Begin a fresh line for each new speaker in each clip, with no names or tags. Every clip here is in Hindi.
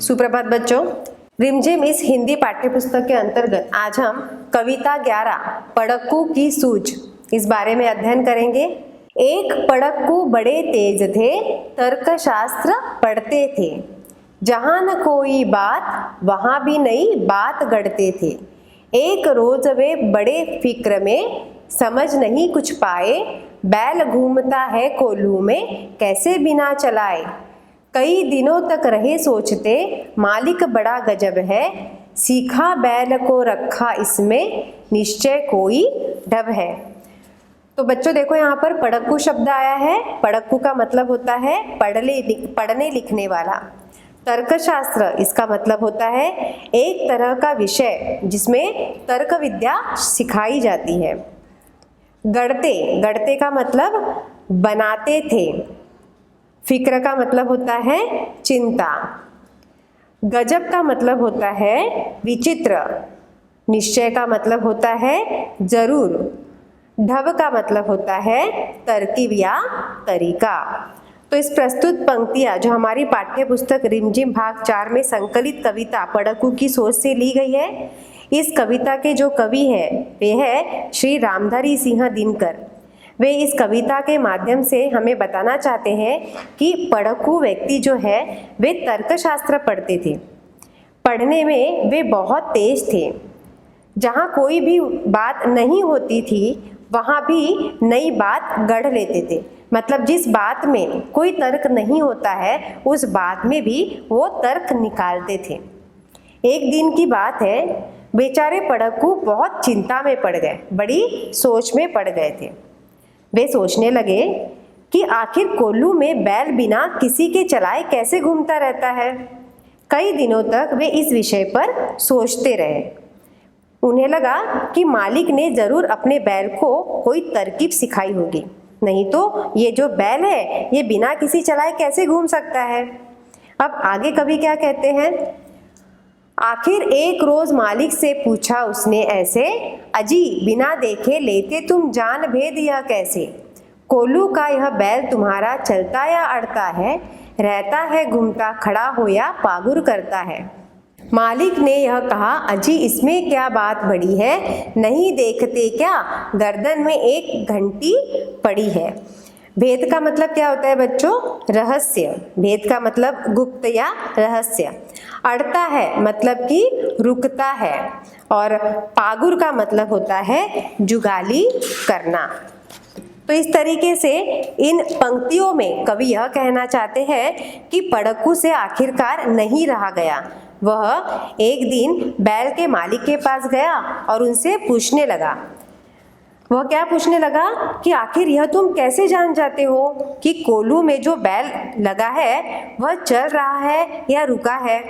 सुप्रभात बच्चों। रिमझिम इस हिंदी पाठ्यपुस्तक के अंतर्गत आज हम कविता 11 पड़क्कू की सूझ इस बारे में अध्ययन करेंगे। एक पड़क्कू बड़े तेज थे, तर्कशास्त्र पढ़ते थे। जहाँ न कोई बात वहाँ भी नई बात गढ़ते थे। एक रोज वे बड़े फिक्र में, समझ नहीं कुछ पाए। बैल घूमता है कोल्हू में, कैसे बिना चलाए। कई दिनों तक रहे सोचते, मालिक बड़ा गजब है। सीखा बैल को रखा इसमें, निश्चय कोई ढब है। तो बच्चों देखो, यहाँ पर पड़क्कू शब्द आया है। पड़क्कू का मतलब होता है पढ़ने लिखने वाला। तर्कशास्त्र इसका मतलब होता है एक तरह का विषय जिसमें तर्क विद्या सिखाई जाती है। गढ़ते का मतलब बनाते थे। फिक्र का मतलब होता है चिंता। गजब का मतलब होता है विचित्र। निश्चय का मतलब होता है जरूर। ढब का मतलब होता है तरकीब या तरीका। तो इस प्रस्तुत पंक्तियां जो हमारी पाठ्य पुस्तक रिमझिम भाग 4 में संकलित कविता पड़क्कू की सोच से ली गई है। इस कविता के जो कवि है वे है श्री रामधारी सिंह दिनकर। वे इस कविता के माध्यम से हमें बताना चाहते हैं कि पड़क्कू व्यक्ति जो है वे तर्कशास्त्र पढ़ते थे। पढ़ने में वे बहुत तेज थे। जहाँ कोई भी बात नहीं होती थी वहाँ भी नई बात गढ़ लेते थे। मतलब जिस बात में कोई तर्क नहीं होता है उस बात में भी वो तर्क निकालते थे। एक दिन की बात है, बेचारे पड़क्कू बहुत चिंता में पड़ गए, बड़ी सोच में पड़ गए थे। वे सोचने लगे कि आखिर कोल्हू में बैल बिना किसी के चलाए कैसे घूमता रहता है। कई दिनों तक वे इस विषय पर सोचते रहे। उन्हें लगा कि मालिक ने जरूर अपने बैल को कोई तरकीब सिखाई होगी, नहीं तो ये जो बैल है ये बिना किसी चलाए कैसे घूम सकता है। अब आगे कवि क्या कहते हैं। आखिर एक रोज मालिक से पूछा उसने ऐसे, अजी बिना देखे लेते तुम जान भेद यह कैसे। कोल्हू का यह बैल तुम्हारा चलता या अड़ता है, रहता है घूमता खड़ा हो या पागुर करता है। मालिक ने यह कहा, अजी इसमें क्या बात बड़ी है, नहीं देखते क्या गर्दन में एक घंटी पड़ी है। भेद का मतलब क्या होता है बच्चों, रहस्य। भेद का मतलब गुप्त या रहस्य। अड़ता है मतलब कि रुकता है, और पागुर का मतलब होता है जुगाली करना। तो इस तरीके से इन पंक्तियों में कवि यह कहना चाहते हैं कि पड़क्कू से आखिरकार नहीं रहा गया। वह एक दिन बैल के मालिक के पास गया और उनसे पूछने लगा। वह क्या पूछने लगा कि आखिर यह तुम कैसे जान जाते हो कि कोल्हू में जो बैल लगा है वह चल रहा है या रुका है,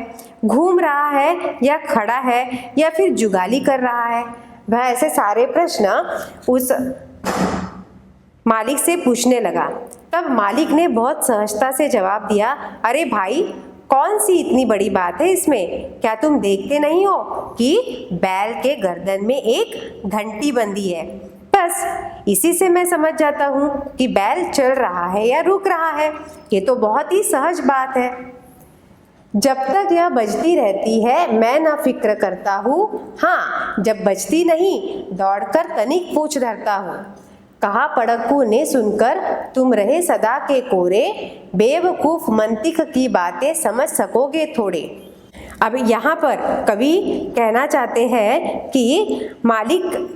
घूम रहा है या खड़ा है या फिर जुगाली कर रहा है। वह ऐसे सारे प्रश्न उस मालिक से पूछने लगा। तब मालिक ने बहुत सहजता से जवाब दिया, अरे भाई कौन सी इतनी बड़ी बात है इसमें, क्या तुम देखते नहीं हो कि बैल के गर्दन में एक घंटी बंधी है। बस इसी से मैं समझ जाता हूँ कि बैल चल रहा है या रुक रहा है। ये तो बहुत ही सहज बात है। जब तक यह बजती रहती है मैं ना फिक्र करता हूँ, हाँ जब बजती नहीं दौड़कर तनिक पूछ धरता हूँ। कहा पड़क्कू ने सुनकर, तुम रहे सदा के कोरे, बेवकूफ मंतिक की बातें समझ सकोगे थोड़े। अब यहाँ पर कवि कहना चाहते हैं कि मालिक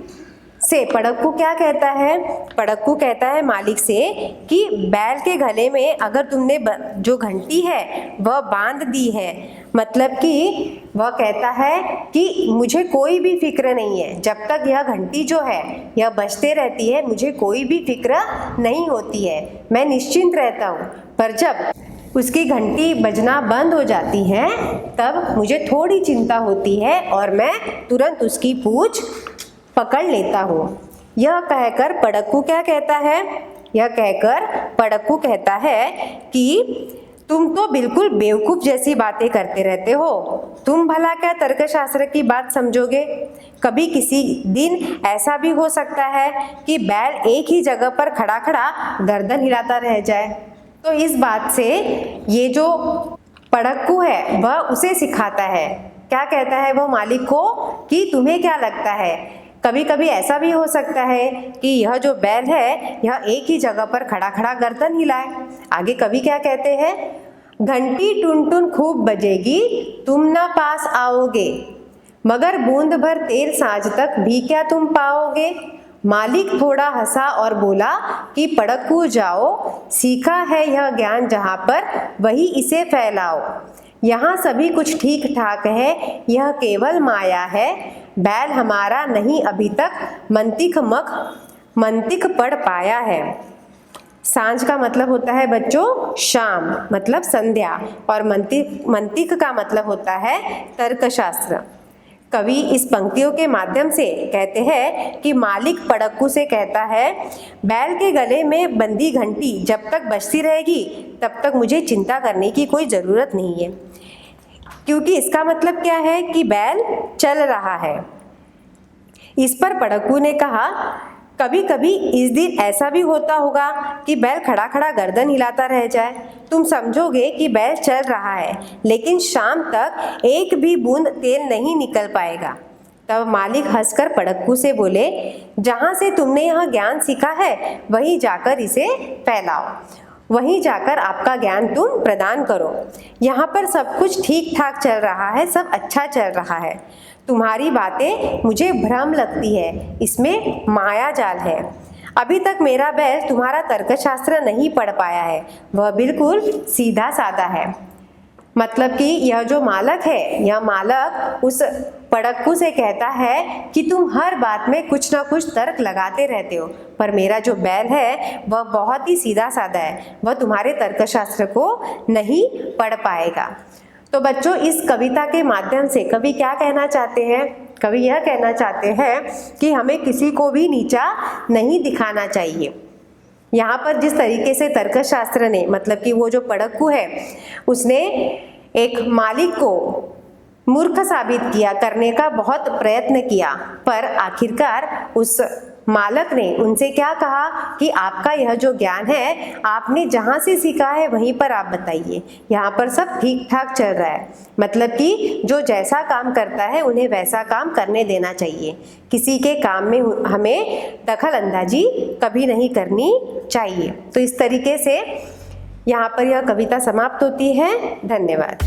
से पड़क्कू क्या कहता है। पड़क्कू कहता है मालिक से कि बैल के गले में अगर तुमने जो घंटी है वह बांध दी है, मतलब कि वह कहता है कि मुझे कोई भी फिक्र नहीं है, जब तक यह घंटी जो है यह बजते रहती है मुझे कोई भी फिक्र नहीं होती है, मैं निश्चिंत रहता हूँ। पर जब उसकी घंटी बजना बंद हो जाती है तब मुझे थोड़ी चिंता होती है और मैं तुरंत उसकी पूंछ पकड़ लेता हूँ। यह कहकर पड़क्कू क्या कहता है, यह कहकर पड़क्कू कहता है कि तुम तो बिल्कुल बेवकूफ जैसी बातें करते रहते हो। तुम भला क्या तर्कशास्त्र की बात समझोगे। कभी किसी दिन ऐसा भी हो सकता है कि बैल एक ही जगह पर खड़ा खड़ा गर्दन हिलाता रह जाए। तो इस बात से ये जो पढ़क्कू है वह उसे सिखाता है। क्या कहता है वो मालिक को कि तुम्हें क्या लगता है, कभी कभी ऐसा भी हो सकता है कि यह जो बैल है यह एक ही जगह पर खड़ा खड़ा गर्दन हिलाए। आगे कवि क्या कहते हैं, घंटी टुन टुन खूब बजेगी, तुम ना पास आओगे, मगर बूंद भर तेल सांझ तक भी क्या तुम पाओगे। मालिक थोड़ा हंसा और बोला कि पढ़क्कू जाओ, सीखा है यह ज्ञान जहाँ पर वही इसे फैलाओ। यहाँ सभी कुछ ठीक ठाक है, यह केवल माया है, बैल हमारा नहीं अभी तक मंतिक पढ़ पाया है। सांझ का मतलब होता है बच्चों शाम, मतलब संध्या, और मंतिक का मतलब होता है तर्कशास्त्र। कवि इस पंक्तियों के माध्यम से कहते हैं कि मालिक पढ़क्कू से कहता है, बैल के गले में बंधी घंटी जब तक बजती रहेगी तब तक मुझे चिंता करने की कोई ज़रूरत नहीं है, क्योंकि इसका मतलब क्या है कि बैल चल रहा है। इस पर पढ़क्कू ने कहा, कभी कभी इस दिन ऐसा भी होता होगा कि बैल खड़ा खड़ा गर्दन हिलाता रह जाए, तुम समझोगे कि बैल चल रहा है, लेकिन शाम तक एक भी बूंद तेल नहीं निकल पाएगा। तब मालिक हंसकर पढ़क्कू से बोले, जहाँ से तुमने यह ज्ञान सीखा है वहीं जाकर इसे फैलाओ, वहीं जाकर आपका ज्ञान तुम प्रदान करो। यहाँ पर सब कुछ ठीक ठाक चल रहा है, सब अच्छा चल रहा है, तुम्हारी बातें मुझे भ्रम लगती है, इसमें माया जाल है। अभी तक मेरा बैल तुम्हारा तर्कशास्त्र नहीं पढ़ पाया है, वह बिल्कुल सीधा साधा है। मतलब कि यह जो मालक है, यह मालक उस पढ़क्कू से कहता है कि तुम हर बात में कुछ ना कुछ तर्क लगाते रहते हो, पर मेरा जो बैल है वह बहुत ही सीधा साधा है, वह तुम्हारे तर्कशास्त्र को नहीं पढ़ पाएगा। तो बच्चों, इस कविता के माध्यम से कवि क्या कहना चाहते हैं? कवि यह कहना चाहते हैं कि हमें किसी को भी नीचा नहीं दिखाना चाहिए। यहाँ पर जिस तरीके से तर्कशास्त्र ने, मतलब कि वो जो पढ़क्कू है, उसने एक मालिक को मूर्ख साबित किया, करने का बहुत प्रयत्न किया, पर आखिरकार उस मालक ने उनसे क्या कहा कि आपका यह जो ज्ञान है आपने जहाँ से सीखा है वहीं पर आप बताइए, यहाँ पर सब ठीक ठाक चल रहा है। मतलब कि जो जैसा काम करता है उन्हें वैसा काम करने देना चाहिए, किसी के काम में हमें दखल अंदाजी कभी नहीं करनी चाहिए। तो इस तरीके से यहाँ पर यह कविता समाप्त होती है। धन्यवाद।